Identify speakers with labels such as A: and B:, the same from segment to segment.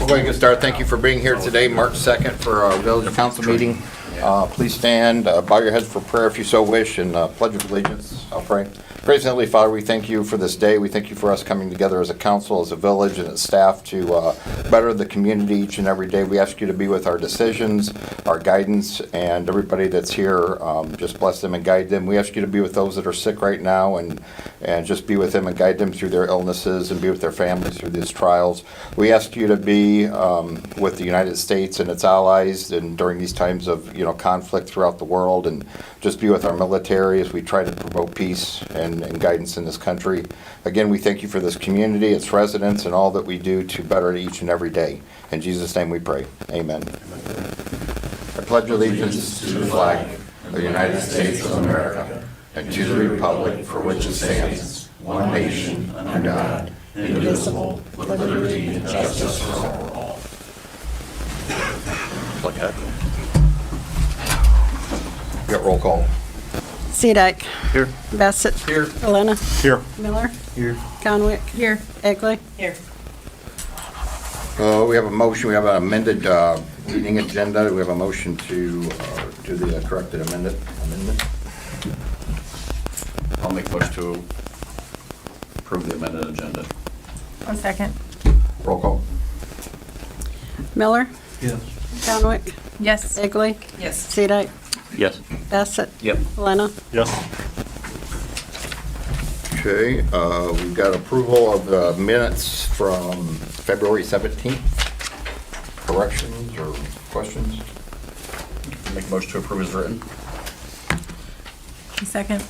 A: We're going to get started. Thank you for being here today, March 2nd, for our village council meeting. Please stand, bow your heads for prayer if you so wish, and pledge of allegiance. I'll pray. Gracious Heavenly Father, we thank you for this day. We thank you for us coming together as a council, as a village, and as staff to better the community each and every day. We ask you to be with our decisions, our guidance, and everybody that's here. Just bless them and guide them. We ask you to be with those that are sick right now, and just be with them and guide them through their illnesses, and be with their families through these trials. We ask you to be with the United States and its allies, and during these times of conflict throughout the world, and just be with our military as we try to promote peace and guidance in this country. Again, we thank you for this community, its residents, and all that we do to better it each and every day. In Jesus' name we pray. Amen. I pledge allegiance to the flag of the United States of America and to the republic for which it stands, one nation, under God, indivisible, with liberty and justice for all. Like that. Get roll call.
B: Seedyk.
A: Here.
B: Bassett.
A: Here.
B: Elena.
A: Here.
B: Miller.
A: Here.
B: Conwick. Here. Egley.
C: Here.
A: We have a motion. We have an amended meeting agenda. We have a motion to do the corrected amendment.
D: I'll make a motion to approve the amended agenda.
C: 1 second.
A: Roll call.
B: Miller.
A: Yes.
B: Conwick.
C: Yes.
B: Egley.
C: Yes.
B: Seedyk.
D: Yes.
B: Bassett.
D: Yep.
B: Elena.
E: Yes.
A: Okay, we've got approval of the minutes from February 17th. Corrections or questions?
D: Make a motion to approve as written.
C: 2 second.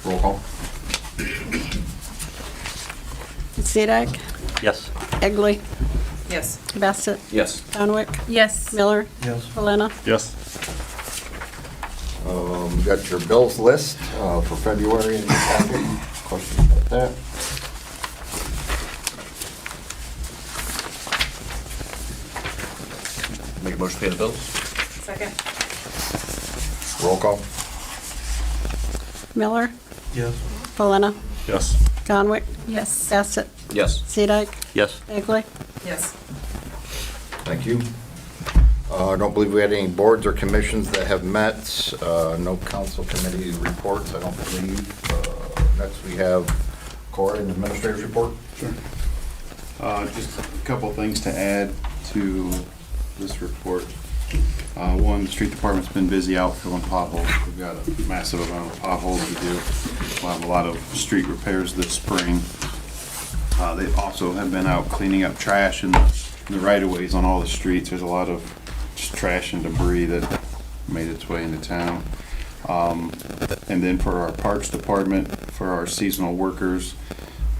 A: Roll call.
B: Seedyk.
D: Yes.
B: Egley.
C: Yes.
B: Bassett.
D: Yes.
B: Conwick.
C: Yes.
B: Miller.
A: Yes.
B: Elena.
E: Yes.
A: We've got your bills list for February in your packet. Questions about that?
D: Make a motion to pay the bills.
C: Second.
A: Roll call.
B: Miller.
A: Yes.
B: Elena.
E: Yes.
B: Conwick.
C: Yes.
B: Bassett.
D: Yes.
B: Seedyk.
D: Yes.
B: Egley.
C: Yes.
A: Thank you. I don't believe we had any boards or commissions that have met. No council committee reports, I don't believe. Next we have Cora and administrator's report.
F: Sure. Just a couple things to add to this report. One, the street department's been busy out filling potholes. We've got a massive amount of potholes to do. We'll have a lot of street repairs this spring. They also have been out cleaning up trash in the right-of-ways on all the streets. There's a lot of just trash and debris that made its way into town. And then for our parks department, for our seasonal workers,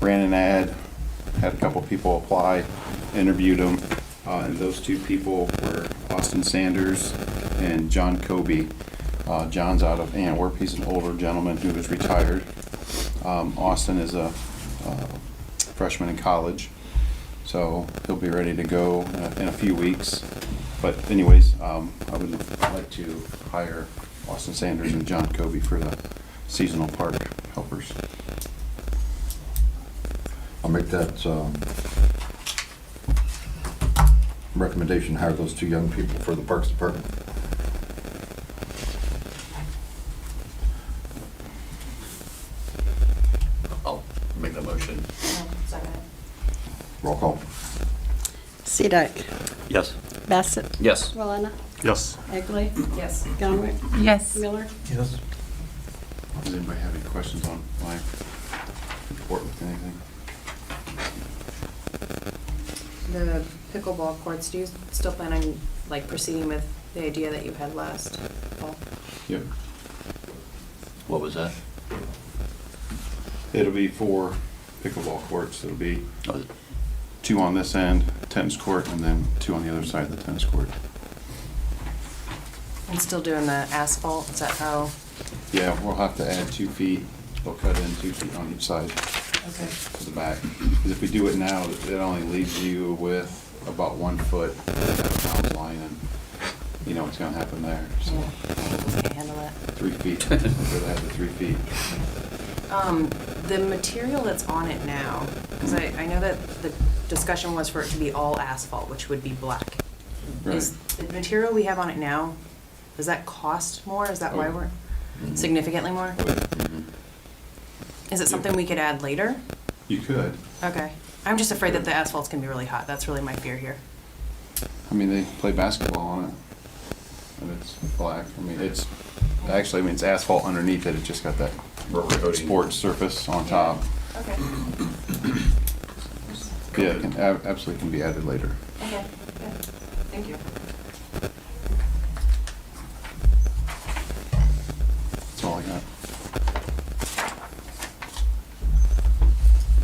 F: ran an ad, had a couple people apply, interviewed them, and those two people were Austin Sanders and John Kobe. John's out of Antwerp. He's an older gentleman who is retired. Austin is a freshman in college, so he'll be ready to go in a few weeks. But anyways, I would like to hire Austin Sanders and John Kobe for the seasonal park helpers.
A: I'll make that recommendation, hire those two young people for the parks department.
D: I'll make the motion.
C: Second.
A: Roll call.
B: Seedyk.
D: Yes.
B: Bassett.
D: Yes.
B: Elena.
E: Yes.
B: Egley.
C: Yes.
B: Conwick.
C: Yes.
B: Miller.
A: Yes.
F: Does anybody have any questions on my report with anything?
G: The pickleball courts, do you still plan on proceeding with the idea that you had last fall?
F: Yep.
D: What was that?
F: It'll be 4 pickleball courts. It'll be
D: Oh,
F: 2 on this end, tennis court, and then 2 on the other side of the tennis court.
G: And still doing the asphalt, is that how?
F: Yeah, we'll have to add 2 feet. They'll cut in 2 feet on each side
G: Okay.
F: to the back. Because if we do it now, it only leaves you with about 1 foot bounce line, and you know what's gonna happen there, so.
G: Yeah. Can't handle that.
F: 3 feet, we're gonna have the 3 feet.
G: The material that's on it now, because I know that the discussion was for it to be all asphalt, which would be black. Is the material we have on it now, does that cost more? Is that why we're significantly more? Is it something we could add later?
F: You could.
G: Okay. I'm just afraid that the asphalt's gonna be really hot. That's really my fear here.
F: I mean, they play basketball on it, and it's black. I mean, it's asphalt underneath it. It just got that
D: Rubber coating.
F: sports surface on top.
G: Okay.
F: Yeah, it can absolutely can be added later.
G: Okay, good. Thank you.
F: That's all I got.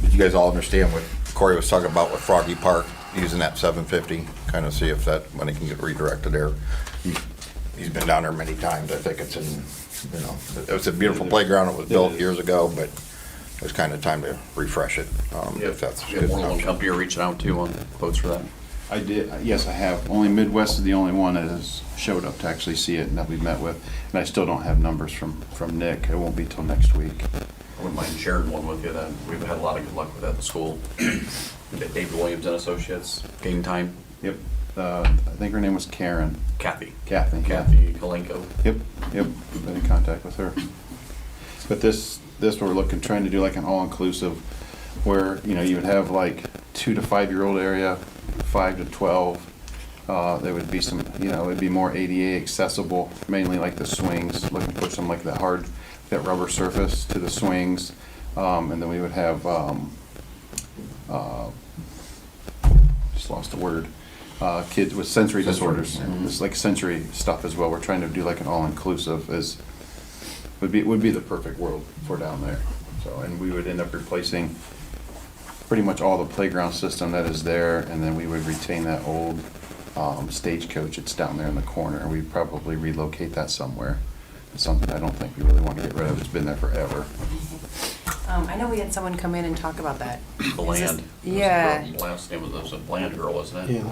A: Did you guys all understand what Corey was talking about with Froggy Park, using that 750, kind of see if that money can get redirected there? He's been down there many times. I think it's in, it was a beautiful playground. It was built years ago, but it was kind of time to refresh it, if that's
D: You
A: good.
D: have more than one company you're reaching out to on quotes for that?
F: I did, yes, I have. Only Midwest is the only one that has showed up to actually see it and that we've met with. And I still don't have numbers from Nick. It won't be till next week.
D: I wouldn't mind sharing one with you then. We've had a lot of good luck with that at the school. David Williams and Associates, Game Time,
F: Yep. I think her name was Karen.
D: Kathy.
F: Kathy. Yeah.
D: Kathy Kalenko.
F: Yep. Been in contact with her. But this we're trying to do like an all-inclusive where, you would have like 2 to 5 year old area, 5 to 12. There would be some, it'd be more ADA accessible, mainly like the swings, looking for some like that rubber surface to the swings. And then we would have, just lost the word, kids with sensory disorders. It's like sensory stuff as well. We're trying to do like an all-inclusive would be the perfect world for down there. So, and we would end up replacing pretty much all the playground system that is there, and then we would retain that old stagecoach that's down there in the corner, and we'd probably relocate that somewhere. It's something I don't think we really want to get rid of. It's been there forever.
G: I know we had someone come in and talk about that.
D: Bland.
G: Yeah.
D: Last name was a Bland girl, wasn't it?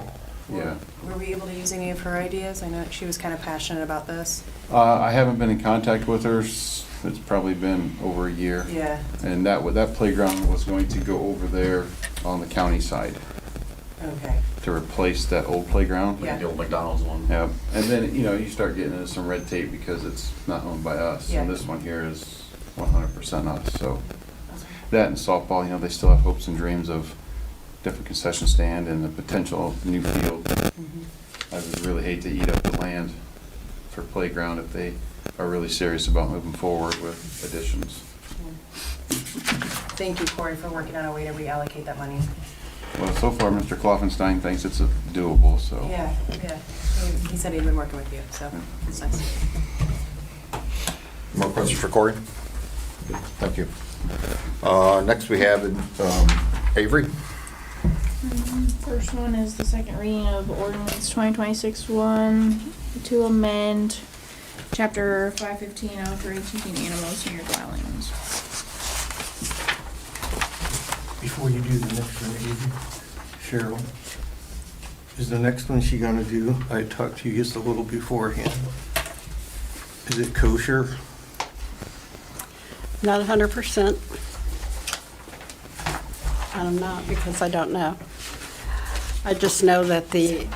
F: Yeah.
G: Were we able to use any of her ideas? I know she was kind of passionate about this.
F: I haven't been in contact with her. It's probably been over a year.
G: Yeah.
F: And that playground was going to go over there on the county side
G: Okay.
F: to replace that old playground.
G: Yeah.
D: The old McDonald's one.
F: Yeah, and then, you start getting into some red tape because it's not owned by us.
G: Yeah.
F: And this one here is 100% us, so. That and softball, they still have hopes and dreams of different concession stand and the potential new field. I would really hate to eat up the land for playground if they are really serious about moving forward with additions.
G: Thank you, Corey, for working on a way to reallocate that money.
F: Well, so far, Mr. Kloffenstein thinks it's doable, so.
G: Yeah. He said he'd been working with you, so it's nice.
A: More questions for Corey? Thank you. Next we have Avery.
E: First one is the second reading of ordinance 2026-1 to amend chapter 515 outdoor keeping animals near dwellings.
H: Before you do the next one, Avery, Cheryl, is the next one she gonna do? I talked to you just a little beforehand. Is it kosher?
B: Not 100%. I'm not, because I don't know. I just know that the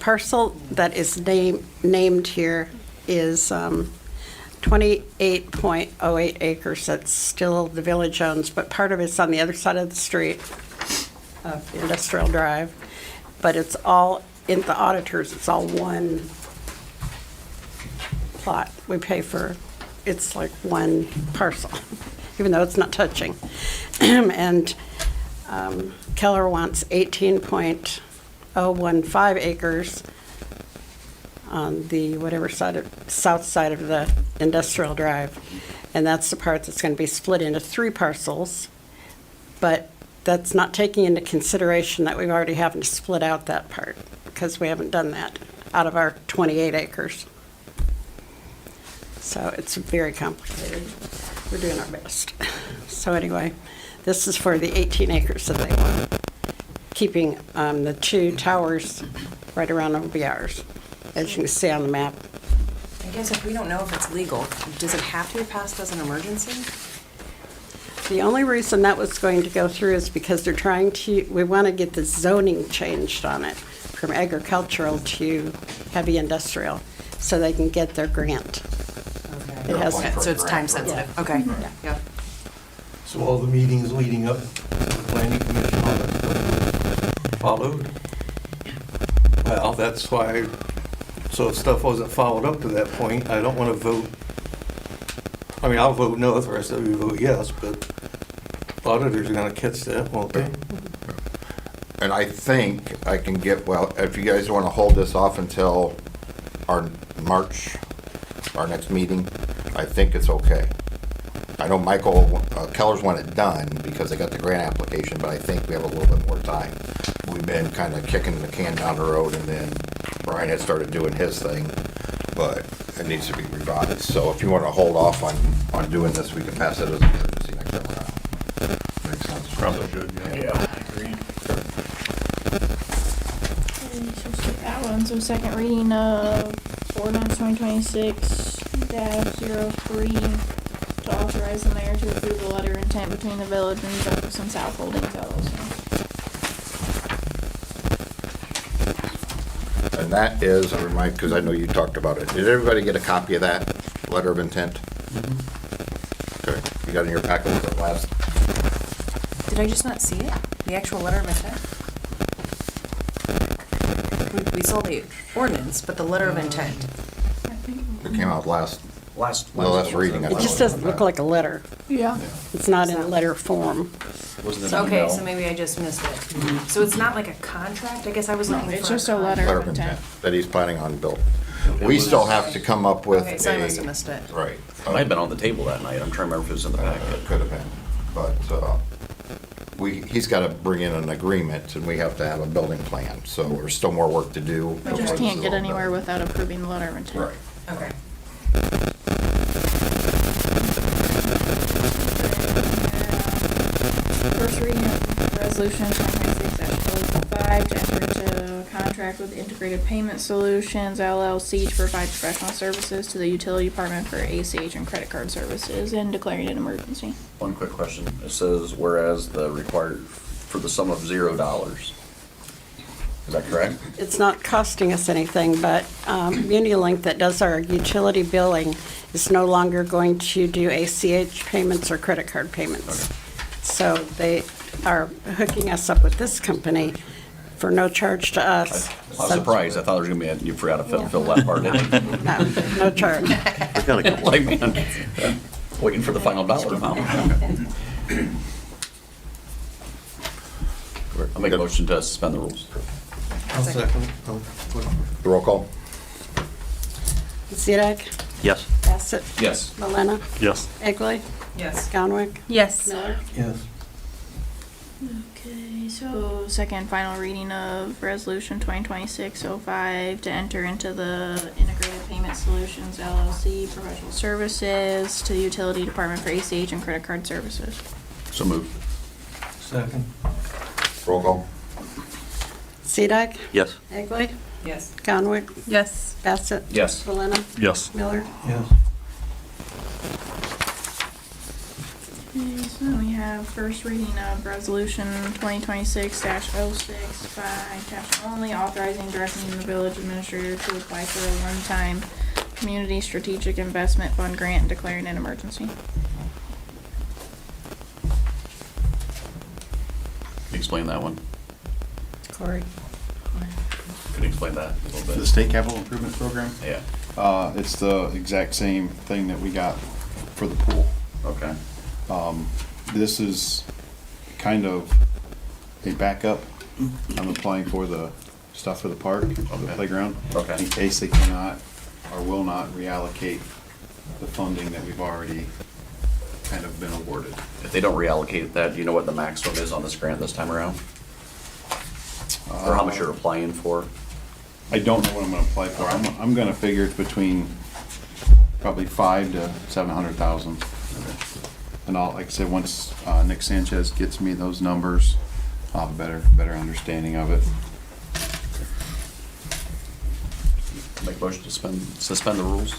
B: parcel that is named here is 28.08 acres. That's still the village owns, but part of it's on the other side of the street of Industrial Drive. But it's all, in the auditors, it's all one plot. We pay for, it's like one parcel, even though it's not touching. And Keller wants 18.015 acres on the south side of the Industrial Drive. And that's the part that's going to be split into 3 parcels. But that's not taking into consideration that we've already having to split out that part, because we haven't done that out of our 28 acres. So it's very complicated. We're doing our best. So anyway, this is for the 18 acres that they want, keeping the 2 towers right around OBRs, as you can see on the map.
G: I guess if we don't know if it's legal, does it have to be passed as an emergency?
B: The only reason that was going to go through is because they're trying to, we want to get the zoning changed on it from agricultural to heavy industrial, so they can get their grant. It has,
G: Okay, so it's time sensitive, okay, yeah.
H: So all the meetings leading up to the planning commission, all that stuff followed? Well, that's why, so if stuff wasn't followed up to that point, I don't want to vote. I mean, I'll vote no, the rest of you vote yes, but auditors are gonna catch that, won't they?
A: And I think I can get, well, if you guys want to hold this off until our March, our next meeting, I think it's okay. I know Michael Keller's want it done because they got the grant application, but I think we have a little bit more time. We've been kind of kicking the can down the road, and then Brian had started doing his thing, but it needs to be revised. So if you want to hold off on doing this, we can pass it as an emergency next time around. Makes sense? Probably should,
D: Yeah, I agree.
E: Okay, so skip that one. So second reading of ordinance 2026-03 to authorize the mayor to approve the letter of intent between the village and Jefferson South Holdings LLC.
A: And that is, remind, because I know you talked about it. Did everybody get a copy of that letter of intent? Okay, you got it in your packet with the last?
G: Did I just not see it? The actual letter of intent? We saw the ordinance, but the letter of intent.
A: It came out last
D: Last
A: reading.
B: it just doesn't look like a letter.
E: Yeah.
B: It's not in letter form.
D: Wasn't it
G: So,
D: an
G: okay,
D: email?
G: so maybe I just missed it. So it's not like a contract? I guess I was looking for.
E: It's just a letter
A: Letter
E: of intent.
A: that he's planning on building. We still have to come up with
G: Okay, so I must have missed it.
A: Right.
D: It might have been on the table that night. I'm trying to remember if it was in the packet.
A: It could have been, but he's got to bring in an agreement, and we have to have a building plan, so there's still more work to do.
E: We just can't get anywhere without approving the letter of intent.
A: Right.
G: Okay.
E: First reading of resolution 2026-05 to enter into a contract with Integrated Payment Solutions LLC to provide professional services to the utility department for ACH and credit card services and declaring an emergency.
D: One quick question. It says, whereas the required for the sum of $0. Is that correct?
B: It's not costing us anything, but Munilink that does our utility billing is no longer going to do ACH payments or credit card payments. So they are hooking us up with this company for no charge to
D: I
B: us.
D: was surprised. I thought there was going to be, you forgot to fill that part in.
B: No, no charge.
D: Like, man, waiting for the final dollar amount. I'll make a motion to suspend the rules.
H: I'll second. Oh,
A: Roll call?
B: Zedek,
I: Yes.
B: Bassett,
D: Yes.
B: Malena,
I: Yes.
B: Egley,
G: Yes.
B: Scoundwick,
C: Yes.
B: Miller.
H: yes.
E: Okay, so second final reading of resolution 2026-05 to enter into the Integrated Payment Solutions LLC professional services to the utility department for ACH and credit card services.
D: So moved.
H: Second.
A: Roll call?
B: Zedek,
I: Yes.
B: Egley,
G: Yes.
B: Scoundwick,
C: Yes.
B: Bassett,
D: Yes.
B: Malena,
I: Yes.
B: Miller.
H: Yes.
E: Okay, so then we have first reading of resolution 2026-06 by caption only, authorizing directing the village administrator to apply for a one-time community strategic investment fund grant and declaring an emergency.
D: Can you explain that one?
B: Corey.
D: Can you explain that a little
F: The
D: bit?
F: state capital improvement program,
D: Yeah.
F: it's the exact same thing that we got for the pool.
D: Okay.
F: This is kind of a backup. I'm applying for the stuff for the park, the
D: Okay.
F: playground.
D: Okay.
F: In case they cannot or will not reallocate the funding that we've already kind of been awarded.
D: If they don't reallocate that, do you know what the maximum is on this grant this time around? Or how much you're applying for?
F: I don't know what I'm gonna apply for. I'm gonna figure it's between probably 5 to 700,000. And I'll, like I said, once Nick Sanchez gets me those numbers, I'll have a better understanding of it.
D: Make a motion to suspend the rules?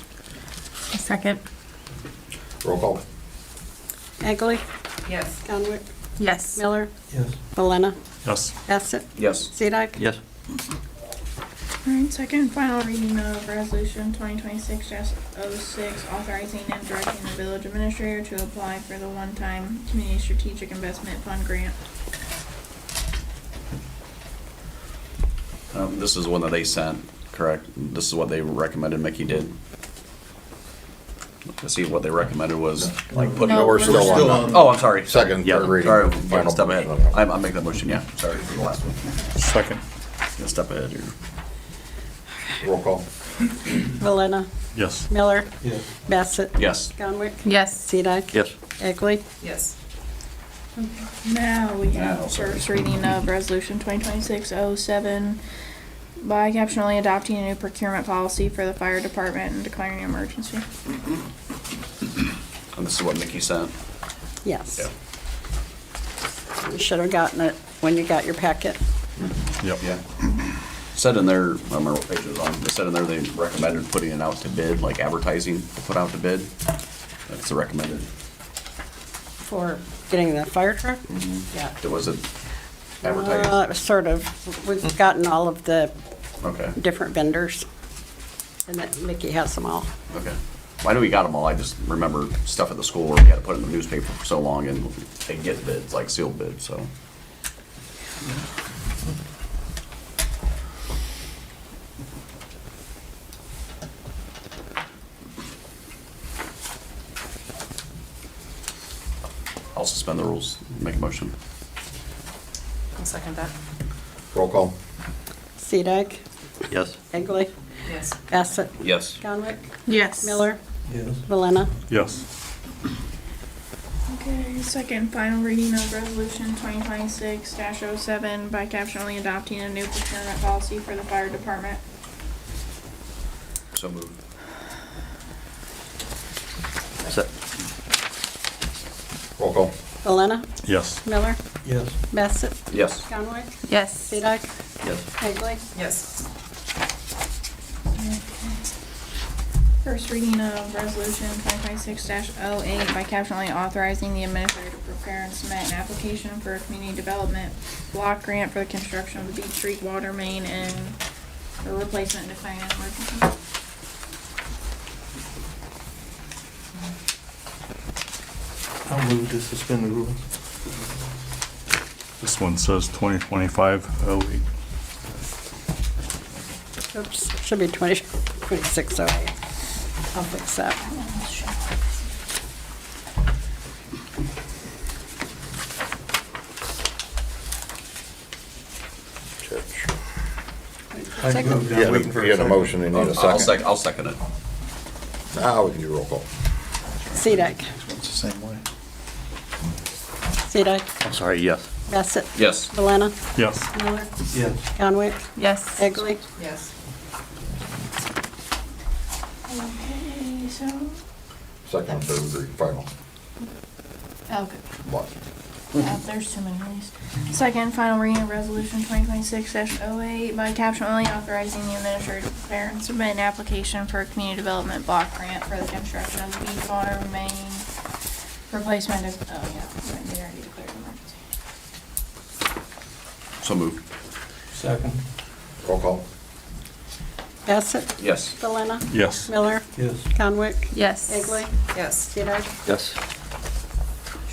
C: Second.
A: Roll call?
B: Egley,
C: Yes.
B: Conwick,
C: Yes.
B: Miller,
H: Yes.
B: Valena,
I: Yes.
B: Bassett,
D: Yes.
B: Siedek.
I: Yes.
E: Alright, second and final reading of resolution 2026-06, authorizing and directing the village administrator to apply for the one-time community strategic investment fund grant.
D: This is one that they sent, correct? This is what they recommended Mickey did. Let's see, what they recommended was like put.
E: No,
A: We're still
H: still
A: on
H: on.
D: Oh, I'm sorry.
A: second,
I: Yeah.
A: third reading.
D: Sorry,
A: Final
D: step ahead.
A: motion.
D: I'm making that motion, yeah. Sorry for the last one.
I: Second.
D: Gonna step ahead here.
A: Roll call.
B: Valena,
I: Yes.
B: Miller,
H: Yes.
B: Bassett,
D: Yes.
B: Conwick,
C: Yes.
B: Siedek.
I: Yes.
B: Egley.
C: Yes.
E: Now we
D: Now,
E: have
D: sorry.
E: first reading of resolution 2026-07 by caption only adopting a new procurement policy for the fire department and declaring an emergency.
D: And this is what Mickey sent.
B: Yes.
D: Yeah.
B: You should have gotten it when you got your packet.
I: Yep.
D: Yeah. Said in there, I don't remember what page it was on, they said in there they recommended putting it out to bid, like advertising to put out to bid. That's the recommended.
B: For getting the fire truck? Yeah.
D: Was it advertised?
B: It was sort of, we've gotten all of the
D: Okay,
B: different vendors, and that Mickey has them all.
D: okay. Well, I know we got them all, I just remember stuff at the school where we had to put it in the newspaper for so long and they get bids, like sealed bids, so. I'll suspend the rules, make a motion.
G: I'll second that.
A: Roll call.
B: Siedek,
I: Yes.
B: Egley,
G: Yes.
B: Bassett,
D: Yes.
B: Conwick,
C: Yes.
B: Miller,
H: Yes.
B: Valena.
I: Yes.
E: Okay, second and final reading of resolution 2026-07 by caption only adopting a new procurement policy for the fire department.
D: So moved.
A: Roll call.
B: Valena,
I: Yes.
B: Miller,
H: Yes.
B: Bassett,
D: Yes.
B: Conwick,
C: Yes.
B: Siedek,
I: Yes.
B: Egley.
G: Yes.
E: First reading of resolution 2026-08 by caption only authorizing the administrator to prepare and submit an application for a community development block grant for the construction of the Beach Street water main and for replacement and declaring an emergency.
H: I'll move to suspend the rules.
I: This one says 2025-08.
B: Oops, should be 2608. I'll fix that.
H: I moved,
A: You
H: I'm
A: had
H: waiting for
A: a- you had a
H: second.
A: motion, you need a second.
D: I'll second it.
A: Now we can do roll call.
B: Siedek,
I: It's the same way.
B: Siedek,
I: I'm sorry, yes.
B: Bassett,
D: Yes.
B: Valena,
I: Yes.
B: Miller,
H: Yes.
B: Conwick,
C: Yes.
B: Egley.
G: Yes.
E: Okay, so,
A: Second, third reading, final.
E: okay.
A: What?
E: There's too many of these. Second and final reading of resolution 2026-08 by caption only authorizing the administrator to prepare and submit an application for a community development block grant for the construction of the beach water main replacement of, oh yeah, they already declared an emergency.
D: So moved.
H: Second.
A: Roll call.
B: Bassett,
D: Yes.
B: Valena,
I: Yes.
B: Miller,
H: Yes.
B: Conwick,
C: Yes.
B: Egley,
G: Yes.
B: Siedek.
I: Yes.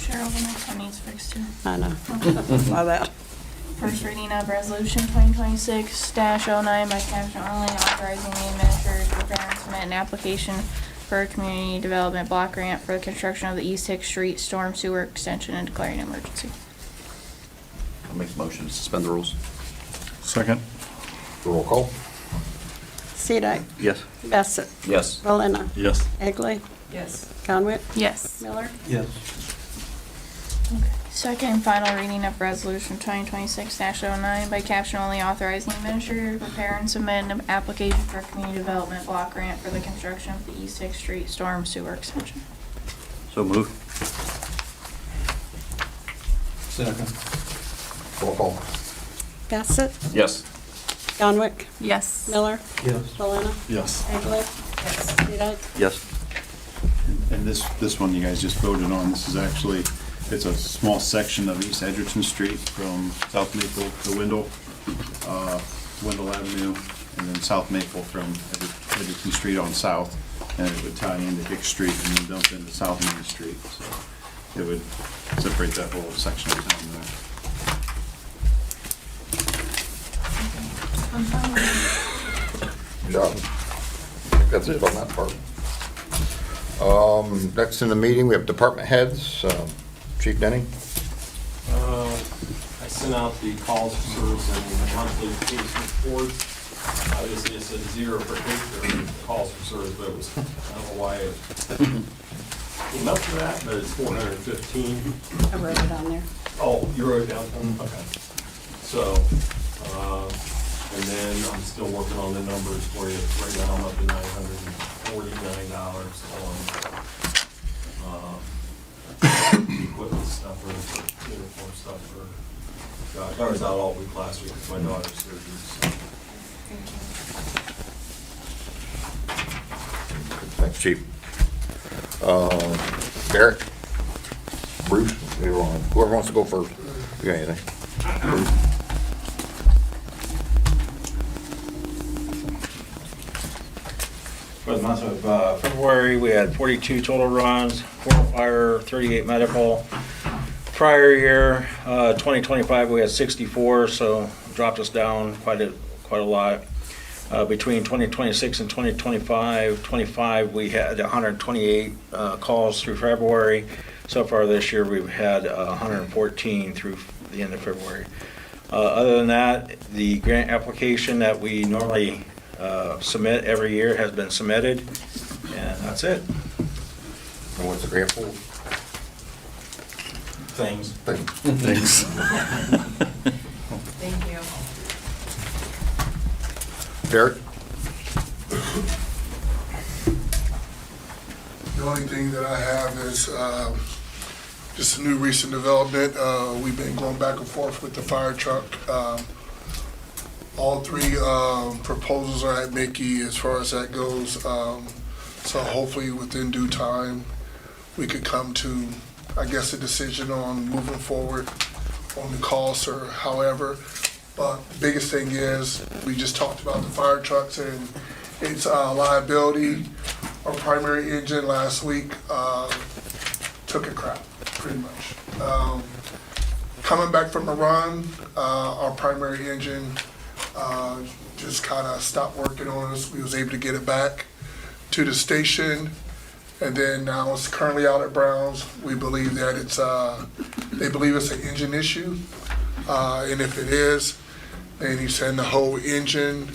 E: Cheryl, the next one needs fixed too.
B: I know. Saw that.
E: First reading of resolution 2026-09 by caption only authorizing the administrator to prepare and submit an application for a community development block grant for the construction of the East Hick Street storm sewer extension and declaring an emergency.
D: I'll make the motion to suspend the rules.
I: Second.
A: Roll call.
B: Siedek,
I: Yes.
B: Bassett,
D: Yes.
B: Valena,
I: Yes.
B: Egley,
G: Yes.
B: Conwick,
C: Yes.
B: Miller,
H: Yes.
E: Second and final reading of resolution 2026-09 by caption only authorizing the administrator to prepare and submit an application for a community development block grant for the construction of the East Hick Street storm sewer extension.
I: So moved.
H: Second.
A: Roll call.
B: Bassett,
D: Yes.
B: Conwick,
C: Yes.
B: Miller,
H: Yes.
B: Valena,
I: Yes.
B: Egley,
G: Yes.
B: Siedek.
I: Yes.
F: And this one you guys just voted on, this is actually It's a small section of East Edgerton Street from South Maple to Wendell Avenue, and then South Maple from Edgerton Street on south, and it would tie into Hicks Street and then dump into South Main Street. So it would separate that whole section of town there.
A: Good job. I think that's it on that part. Next in the meeting, we have department heads. Chief Denning?
J: I sent out the calls for service and monthly case reports. Obviously, it said 0 for calls for service, but it was, I don't know why it came up to that, but it's 415.
B: I wrote it on there.
J: Oh, you wrote it down? Okay. So, and then I'm still working on the numbers for you. Right now, I'm up to $949 on equipment stuff or uniform stuff for, gosh, I was out all week last week with my daughter's surgery.
A: Thanks, Chief. Derek? Bruce? Whoever wants to go first. You got anything? Bruce?
K: For the month of February, we had 42 total runs, 4 fire, 38 medical. Prior year, 2025, we had 64, so dropped us down quite a lot. Between 2026 and 2025, we had 128 calls through February. So far this year, we've had 114 through the end of February. Other than that, the grant application that we normally submit every year has been submitted, and that's it.
A: And what's the grant for?
K: Things.
A: Thanks.
G: Thank you.
A: Derek?
L: The only thing that I have is just a new recent development. We've been going back and forth with the fire truck. All 3 proposals are at Mickey as far as that goes. So hopefully within due time, we could come to, I guess, a decision on moving forward on the costs or however. But the biggest thing is, we just talked about the fire trucks and its liability. Our primary engine last week took a crap, pretty much. Coming back from a run, our primary engine just kind of stopped working on us. We was able to get it back to the station, and then now it's currently out at Brown's. We believe that it's they believe it's an engine issue, and if it is, then he's saying the whole engine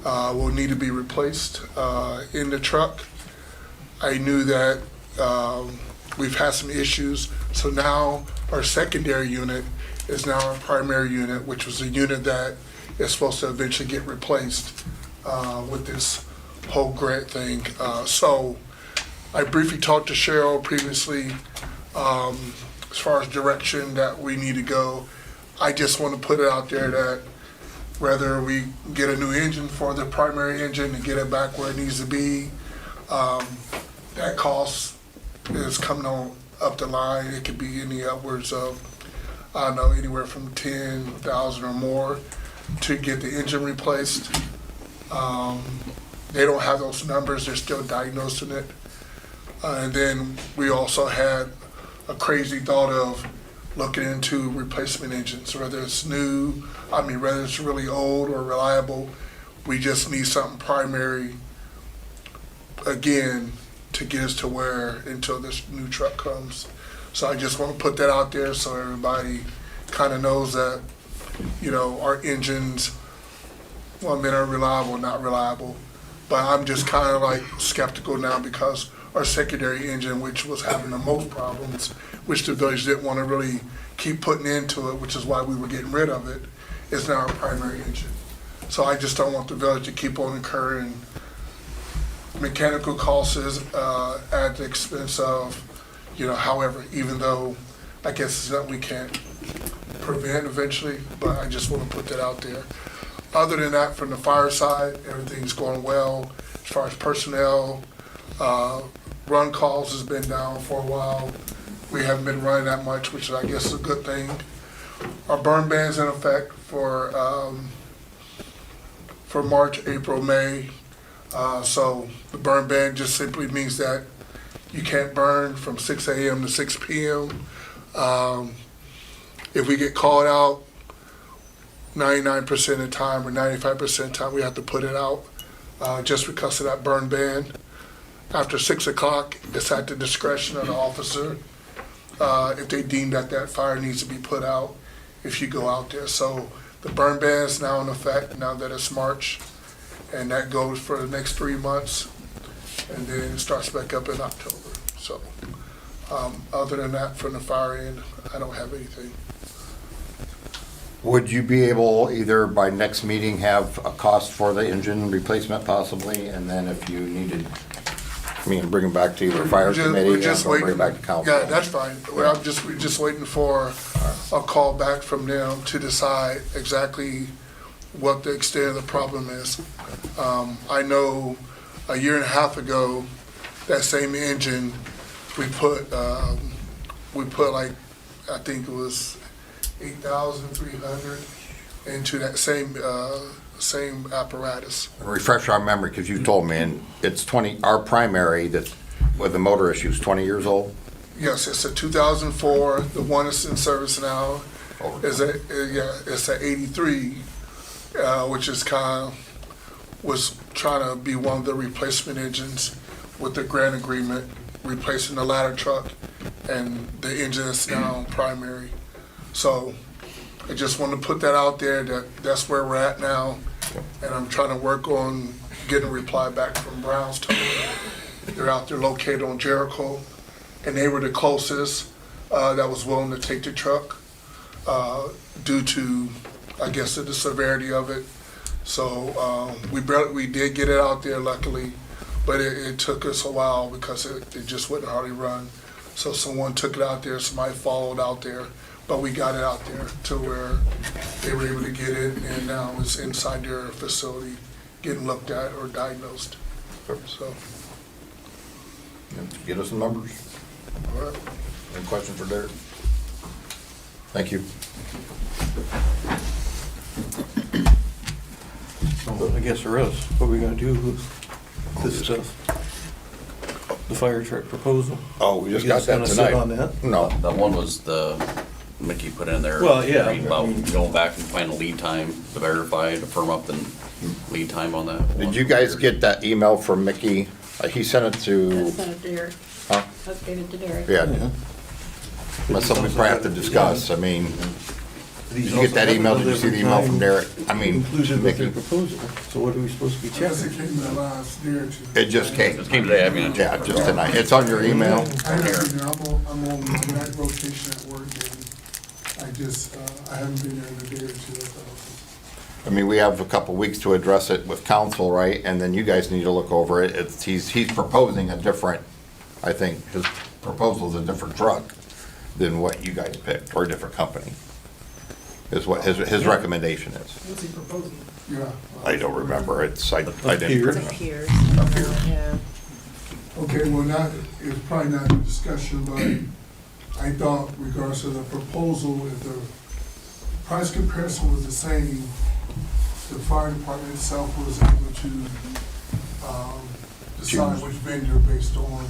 L: will need to be replaced in the truck. I knew that we've had some issues, so now our secondary unit is now our primary unit, which was a unit that is supposed to eventually get replaced with this whole grant thing. So I briefly talked to Cheryl previously as far as direction that we need to go. I just want to put it out there that whether we get a new engine for the primary engine and get it back where it needs to be, that cost is coming on up the line. It could be any upwards of, I don't know, anywhere from 10,000 or more to get the engine replaced. They don't have those numbers, they're still diagnosing it. And then we also had a crazy thought of looking into replacement engines, whether it's new, whether it's really old or reliable. We just need something primary, again, to get us to where until this new truck comes. So I just want to put that out there so everybody kind of knows that, our engines, one minute are reliable, not reliable. But I'm just kind of like skeptical now because our secondary engine, which was having the most problems, which the village didn't want to really keep putting into it, which is why we were getting rid of it, is now our primary engine. So I just don't want the village to keep on incurring mechanical costs at the expense of, however, even though I guess it's something we can't prevent eventually, but I just want to put that out there. Other than that, from the fire side, everything's going well. As far as personnel, run calls has been down for a while. We haven't been running that much, which I guess is a good thing. Our burn ban's in effect for March, April, May. So the burn ban just simply means that you can't burn from 6 a.m. to 6 p.m. If we get called out, 99% of the time or 95% of the time, we have to put it out just because of that burn ban. After 6 o'clock, it's at the discretion of the officer if they deem that that fire needs to be put out if you go out there. So the burn ban is now in effect now that it's March, and that goes for the next 3 months, and then it starts back up in October. So other than that, from the fire end, I don't have anything.
A: Would you be able, either by next meeting, have a cost for the engine replacement possibly? And then if you needed, bring it back to either fire committee or bring it back to council?
L: Yeah, that's fine. We're just waiting for a call back from them to decide exactly what the extent of the problem is. I know a year and a half ago, that same engine, we put like, I think it was 8,300 into that same apparatus.
A: Refresh our memory, because you told me, and it's 20, our primary that, with the motor issue is 20 years old?
L: Yes, it's a 2004. The one that's in service now is it's a 83, which is was trying to be one of the replacement engines with the grant agreement, replacing the ladder truck and the engine that's now primary. So I just want to put that out there that's where we're at now, and I'm trying to work on getting a reply back from Brownstown. They're out there located on Jericho, and they were the closest that was willing to take the truck due to, I guess, the severity of it. So we did get it out there luckily, but it took us a while because it just wouldn't hardly run. So someone took it out there, somebody followed out there, but we got it out there to where they were able to get it, and now it's inside their facility getting looked at or diagnosed. So,
A: Get us some numbers.
L: all right.
A: Any questions for Derek? Thank you.
H: Well, I guess there is. What are we gonna do with this stuff? The fire truck proposal?
A: Oh, we just
H: You
A: got
H: guys
A: that
H: gonna sit
A: tonight.
H: on that?
A: No.
D: That one was Mickey put in there.
H: Well, yeah,
D: reading
H: but I
D: about
H: mean-
D: going back and find a lead time to verify, to firm up the lead time on that.
A: Did you guys get that email from Mickey? He sent it
B: I
A: to,
B: sent it to Derek.
A: huh?
B: I gave it to Derek.
A: Yeah,
H: Yeah.
A: that's something we probably have to discuss. I mean, did you get that email? Did you see the email from Derek?
H: Inclusion with their
A: Mickey?
H: proposal. So what are we supposed to be
L: I guess it
H: checking?
L: came in the last day or two.
A: It just came.
D: It came today, I mean.
A: Yeah, just tonight. It's on your email.
L: I haven't been there. I'm on that rotation at work, and I haven't been there in a day or two at the office.
A: I mean, we have a couple weeks to address it with council, right? And then you guys need to look over it. He's proposing a different, I think, his proposal's a different truck than what you guys picked, or a different company, is what his recommendation is.
L: What's he proposing? Yeah.
A: I don't remember. I didn't.
H: here.
G: It's up here.
A: Up here.
G: Yeah.
L: Okay, well, it's probably not a discussion, but I thought regardless of the proposal, if the price comparison was the same, the fire department itself was able to decide which vendor based on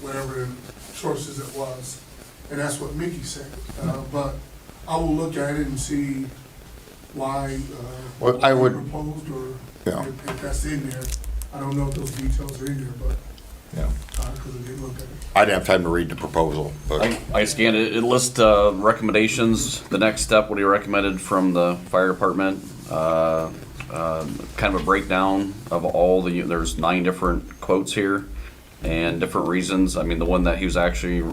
L: whatever sources it was. And that's what Mickey said. But I will look at it and see why
A: Well, I would-
L: proposed, or
A: Yeah.
L: if that's in there. I don't know if those details are in there, but,
A: Yeah.
L: because I didn't look at it.
A: I didn't have time to read the proposal, but
D: I scanned it, it lists recommendations, the next step, what he recommended from the fire department, kind of a breakdown of all there's 9 different quotes here, and different reasons. I mean, the one that he was actually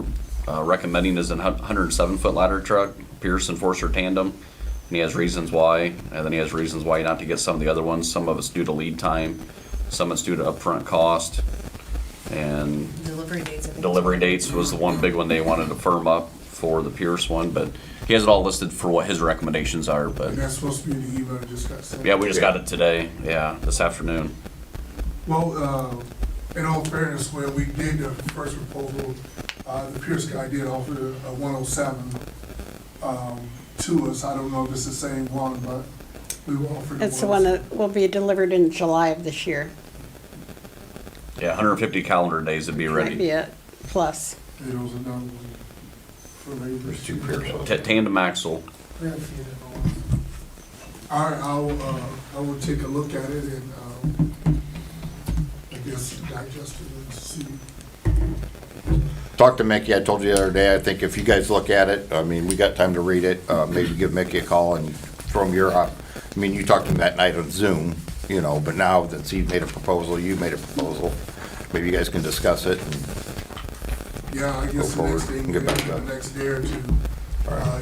D: recommending is a 107-foot ladder truck, Pierce Enforcer tandem, and he has reasons why, and then he has reasons why not to get some of the other ones. Some of it's due to lead time, some it's due to upfront cost, and
G: Delivery dates, I think.
D: delivery dates was the one big one they wanted to firm up for the Pierce one, but he has it all listed for what his recommendations are, but
L: And that's supposed to be in the email I just got sent.
D: yeah, we just got it today, yeah, this afternoon.
L: Well, in all fairness, when we did the first proposal, the Pierce guy did offer a 107 to us. I don't know if it's the same one, but we were offered.
B: It's the one that will be delivered in July of this year.
D: Yeah, 150 calendar days to be
B: Might be
D: ready.
B: it, plus.
L: There was another one for labor.
A: There's two Pierce.
D: Tandem axle.
L: All right, I will take a look at it and, I guess digest it and see.
A: Talk to Mickey, I told you the other day, I think if you guys look at it, I mean, we got time to read it, maybe give Mickey a call and throw him I mean, you talked to him that night on Zoom, you know, but now that he made a proposal, you made a proposal, maybe you guys can discuss it. And
L: Yeah, I
A: Go
L: guess the
A: forward
L: next day,
A: and get back to
L: the
A: that.
L: next day or two,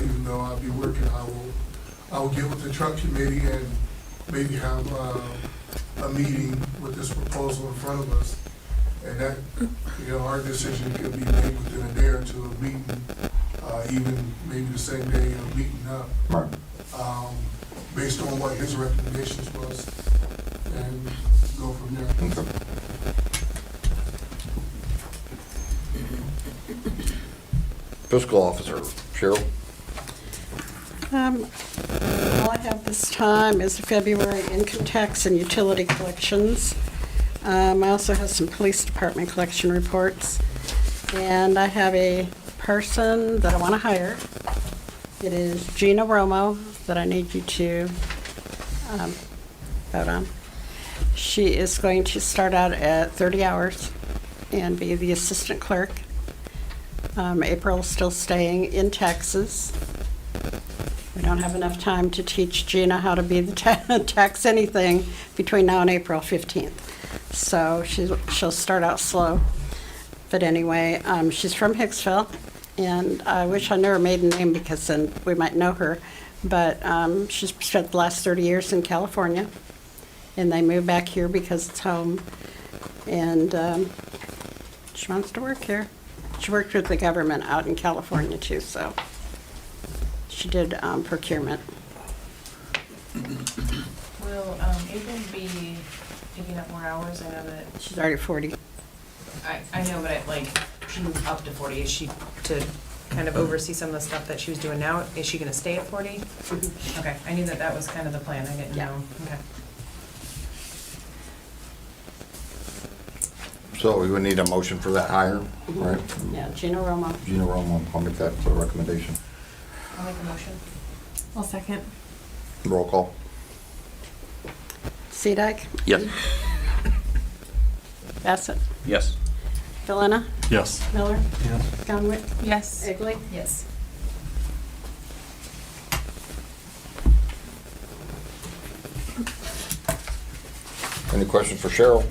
L: even though I'll be working, I will get with the truck committee and maybe have, a meeting with this proposal in front of us. And that, you know, our decision could be made within a day or two of meeting, even maybe the same day of meeting up,
A: Right.
L: based on what his recommendations was, and go from there.
A: Okay. Fiscal officer, Cheryl?
B: All I have this time is the February income tax and utility collections. I also have some police department collection reports. And I have a person that I want to hire. It is Gina Romo that I need you to vote on. She is going to start out at 30 hours and be the assistant clerk. April's still staying in Texas. We don't have enough time to teach Gina how to be the tax anything between now and April 15th. So she'll start out slow. But anyway, she's from Hicksville, and I wish I knew her maiden name because then we might know her. But she's spent the last 30 years in California, and they moved back here because it's home. And she wants to work here. She worked with the government out in California too, so she did procurement.
G: Will April be picking up more hours? I know that,
B: She's already 40.
G: I know, but she moved up to 40. Is she to kind of oversee some of the stuff that she was doing now? Is she gonna stay at 40? Okay, I knew that was kind of the plan. I didn't
B: Yeah.
G: know. Okay.
A: So we would need a motion for that hire, right?
B: Yeah, Gina Romo.
A: Gina Romo, I'll make that a recommendation.
G: I'll make a motion.
C: I'll second.
A: Roll call.
B: Seedyke,
D: Yes.
B: Bassett,
D: Yes.
B: Delena,
I: Yes.
B: Miller,
H: Yes.
B: Conwick,
C: Yes.
B: Egley.
C: Yes.
A: Any questions for Cheryl?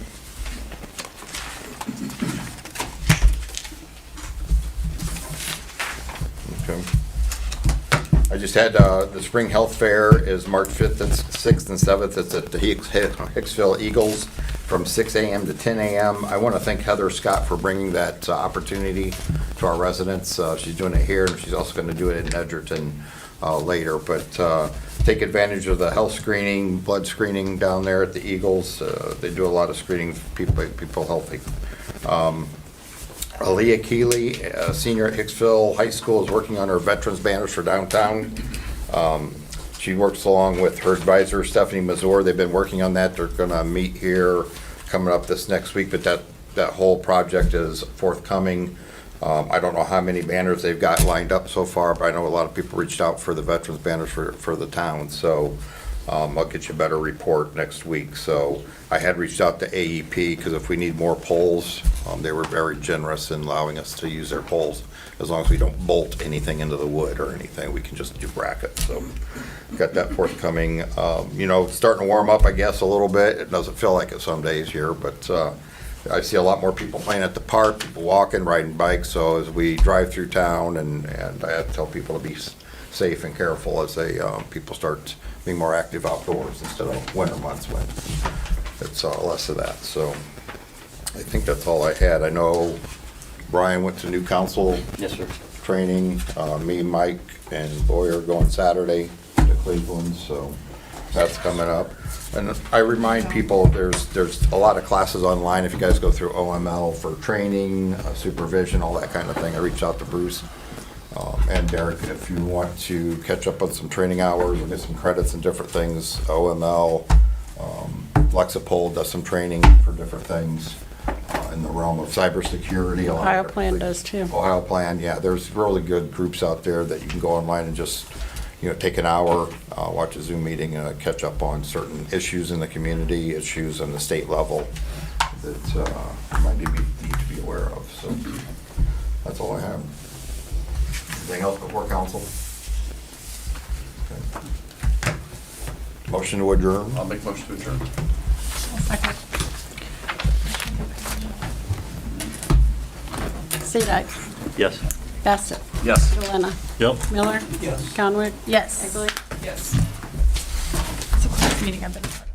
A: Okay. I just had, the Spring Health Fair is March 5th and 6th and 7th. It's at the Hicksville Eagles from 6 a.m. to 10 a.m. I want to thank Heather Scott for bringing that opportunity to our residents. She's doing it here, and she's also going to do it in Edgerton later. But take advantage of the health screening, blood screening down there at the Eagles. They do a lot of screening for people healthy. Aaliyah Keeley, a senior at Hicksville High School, is working on her veterans banners for downtown. She works along with her advisor, Stephanie Mazur. They've been working on that. They're gonna meet here coming up this next week, but that whole project is forthcoming. I don't know how many banners they've got lined up so far, but I know a lot of people reached out for the veterans banners for the town. So I'll get you a better report next week. So I had reached out to AEP because if we need more poles, they were very generous in allowing us to use their poles. As long as we don't bolt anything into the wood or anything, we can just do brackets. So got that forthcoming. You know, it's starting to warm up, I guess, a little bit. It doesn't feel like it some days here, but I see a lot more people playing at the park, people walking, riding bikes. So as we drive through town, and I have to tell people to be safe and careful as people start being more active outdoors instead of winter months when it's less of that. So I think that's all I had. I know Brian went to new council
I: Yes, sir.
A: training. Me, Mike, and Boyer going Saturday to Cleveland. So That's coming up. And I remind people, there's a lot of classes online. If you guys go through OML for training, supervision, all that kind of thing. I reached out to Bruce and Derek, if you want to catch up on some training hours and get some credits and different things. OML, Lexipol does some training for different things in the realm of cybersecurity. a lot of
B: Ohio
A: different
B: Plan
A: things.
B: does too.
A: Ohio Plan, yeah, there's really good groups out there that you can go online and just, take an hour, watch a Zoom meeting, catch up on certain issues in the community, issues on the state level that you might need to be aware of. So that's all I have. Anything else before council? Okay. Motion to adjourn?
D: I'll make a motion to adjourn.
C: Second.
B: Siedek,
I: Yes.
B: Bassett,
D: Yes.
B: Delena,
I: Yep.
B: Miller,
H: Yes.
B: Conwood,
C: Yes.
B: Egley.
G: Yes.
C: It's a close meeting. I've been.